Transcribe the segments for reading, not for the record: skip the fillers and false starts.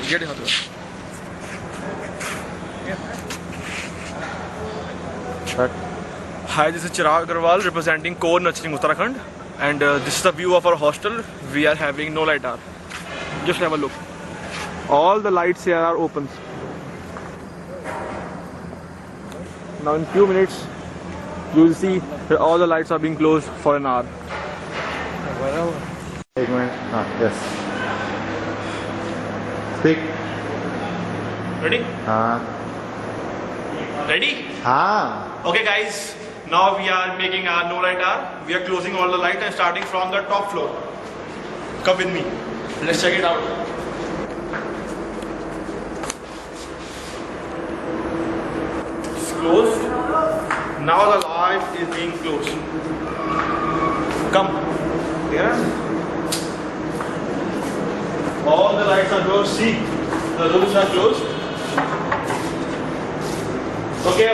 Get it. Hi, this is Chirag Agarwal representing Core Nurturing Uttarakhand, and this is the view of our hostel. We are having no light hour. Just have a look. All the lights here are open. Now in few minutes you will see that all the lights are being closed for an hour. Yes. Speak. Ready? Ready? Okay guys, now we are making our no light hour. We are closing all the lights and starting from the top floor. Come with me. Let's check it out. It's closed. Now the light is being closed. Come. Here. All the lights are closed. See, the rooms are closed. Okay.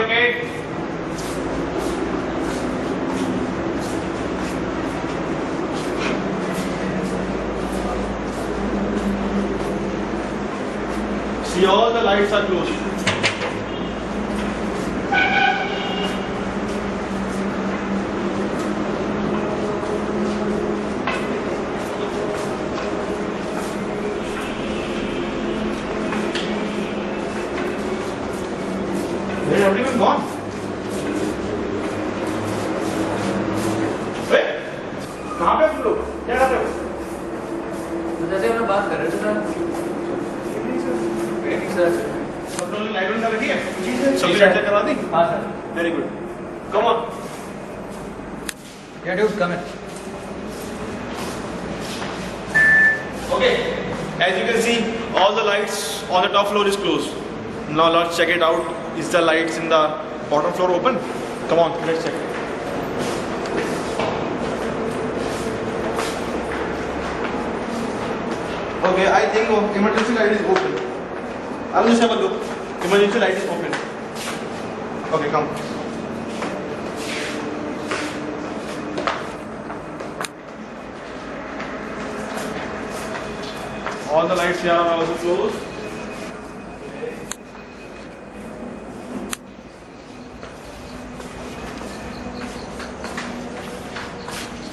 See, all the lights are closed. They have everyone gone. Wait, कहाँ पे तुम लोग? क्या कर रहे हो? तो जैसे हम लोग बात कर रहे थे सर, सब लोगों ने लाइट ऑन कर रखी है? सभी लाइट करवा दी? हाँ sir. Very good. Come on. Yeah, dude, come in. Okay. As you can see, all the lights on the top floor is closed. Now let's check it out. Is the lights in the bottom floor open? Come on, let's check. Okay, I think emergency light is open. I'll just have a look. Emergency light is open. Okay, come. All the lights here are also closed.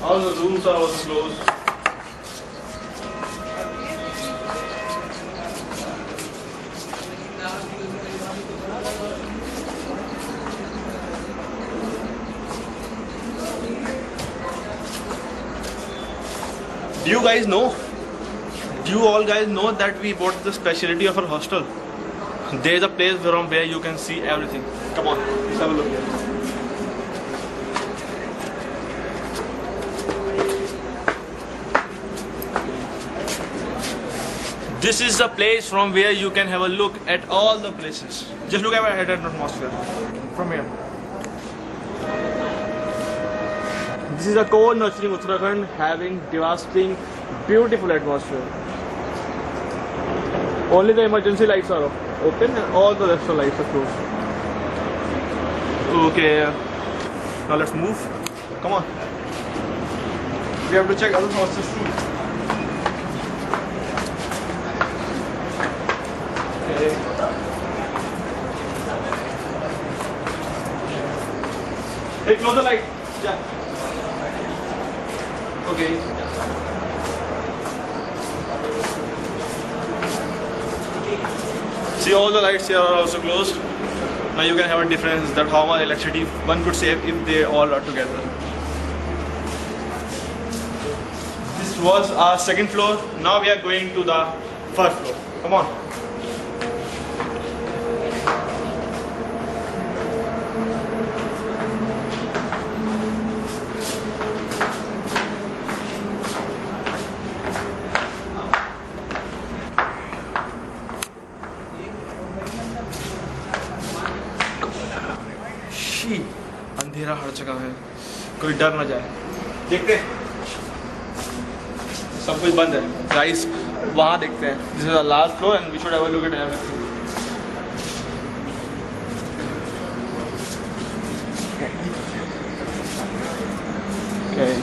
All the rooms are also closed. Do you guys know? Do you all guys know that we bought the specialty of our hostel? There is a place from where you can see everything. Come on, let's have a look here. This is the place from where you can have a look at all the places. Just look at the atmosphere from here. This is a Core Nurturing Uttarakhand having devastating, beautiful atmosphere. Only the emergency lights are open and all the rest of the lights are closed. Okay, now let's move. Come on. We have to check other hostels too. Okay. Hey, close the light. Yeah. Okay. See, all the lights here are also closed. Now you can have a difference that how much electricity one could save if they all are together. This was our second floor. Now we are going to the first floor. Come on. अंधेरा हर जगह है, कोई डर ना जाए। देखते हैं, सब कुछ बंद है। गाइस, वहाँ देखते हैं। This is the last floor and we should have a look at everything. Okay.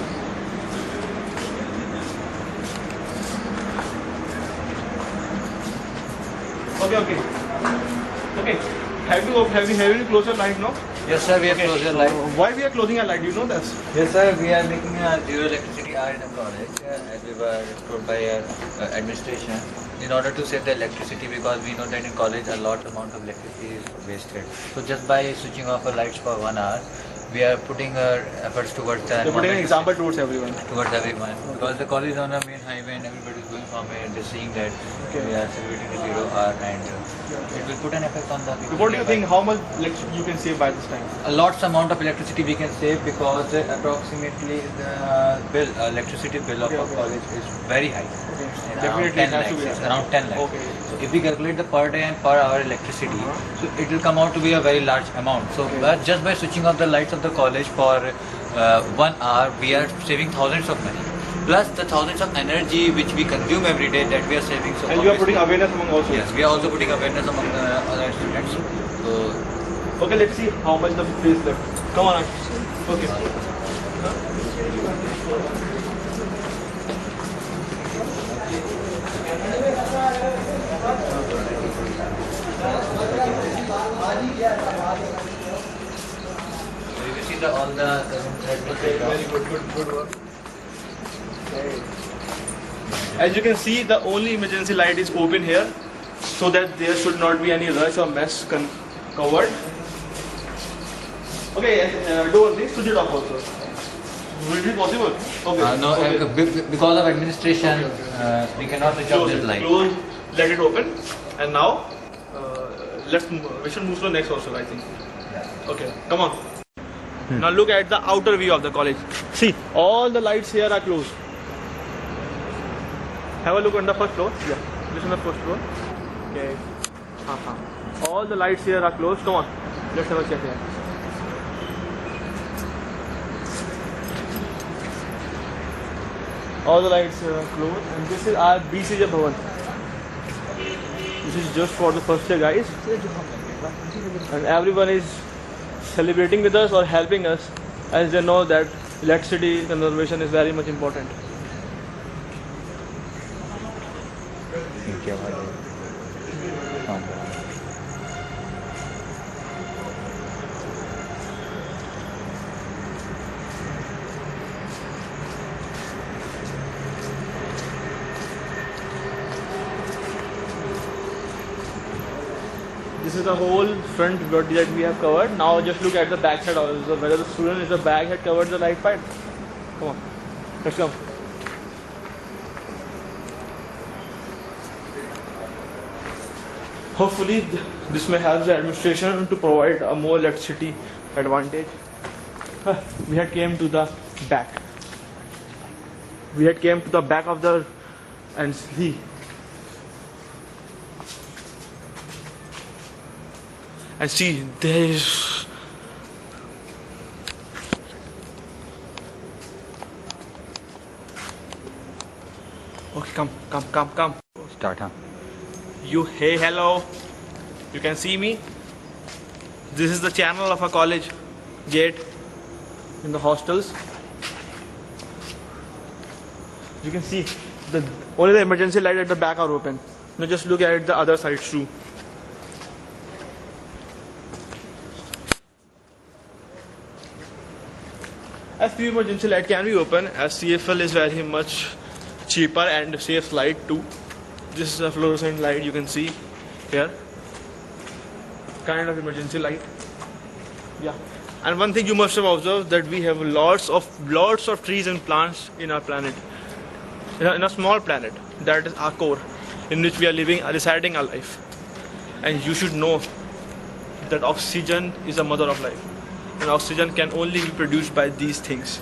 Okay. Okay. Have you closed your light now? Yes, sir. We have closed your light. Why we are closing our light? Do you know this? Yes, sir. We are making a zero electricity hour in the college, as we were told by our administration, in order to save the electricity, because we know that in college a lot amount of electricity is wasted. So just by switching off our lights for 1 hour, we are putting our efforts towards the You're putting an example towards everyone. towards everyone, because the college is on a main highway and everybody is going from here and they're seeing that we are celebrating the 0 hour, and it will put an effect on the people. What do you think? How much electricity you can save by this time? A lots amount of electricity we can save, because approximately the electricity bill of our college is very high. Definitely it has to be It's that. around 10 lakhs. Okay. So if we calculate the per day and per hour electricity, so it will come out to be a very large amount. So but just by switching off the lights of the college for 1 hour, we are saving thousands of money. Plus the thousands of energy which we consume every day, that we are saving. So And you are putting obviously- awareness among also. Yes, we are also putting awareness among the other students. So Okay, let's see how much the face left. Come on. Okay. you can see all the Very good work. As you can see, the only emergency light is open here, so that there should not be any rush or mess covered. Okay, do one thing, switch it off also. Will it be possible? Okay. no, okay. because of administration, we cannot switch off this light. Close, let it open, and now we should move to the next hostel, I think. Okay, come on. Now look at the outer view of the college. See, all the lights here are closed. Have a look on the first floor. Yeah, this is the first floor. Okay. All the lights here are closed. Come on, let's have a check here. All the lights are closed, and this is our BCJ Bhavan. This is just for the first year, guys. And everyone is celebrating with us or helping us, as they know that electricity conservation is very much important. This is the whole front body that we have covered. Now just look at the back side also, whether the student is the back had covered the light pipe. Come on, let's come. Hopefully this may help the administration to provide a more electricity advantage. We had came to the back. We had came to the back of the and see. And see, there is okay, come. Start, huh? You, hey, hello. You can see me. This is the channel of a college gate in the hostels. You can see only the emergency light at the back are open. Now just look at the other sides too. As few emergency light can be open, as CFL is very much cheaper and safe light too. This is a fluorescent light you can see here. Kind of emergency light. Yeah. And one thing you must have observed that we have lots of trees and plants in our planet. In a small planet that is our core, in which we are living, residing our life. And you should know that oxygen is the mother of life. And oxygen can only be produced by these things.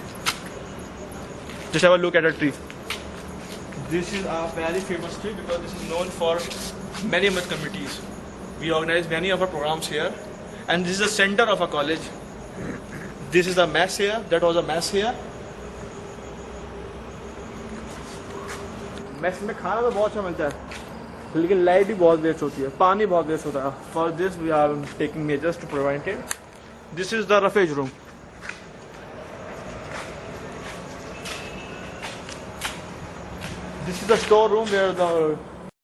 Just have a look at a tree. This is a very famous tree because this is known for many committees. We organize many of our programs here, and this is the center of a college. This is the mess here. That was a mess here. Mess में खाना तो बहुत अच्छा मिलता है, लेकिन light भी बहुत वेस्ट होती है, पानी बहुत वेस्ट होता है. For this we are taking measures to prevent it. This is the roughage room. This is the store room where the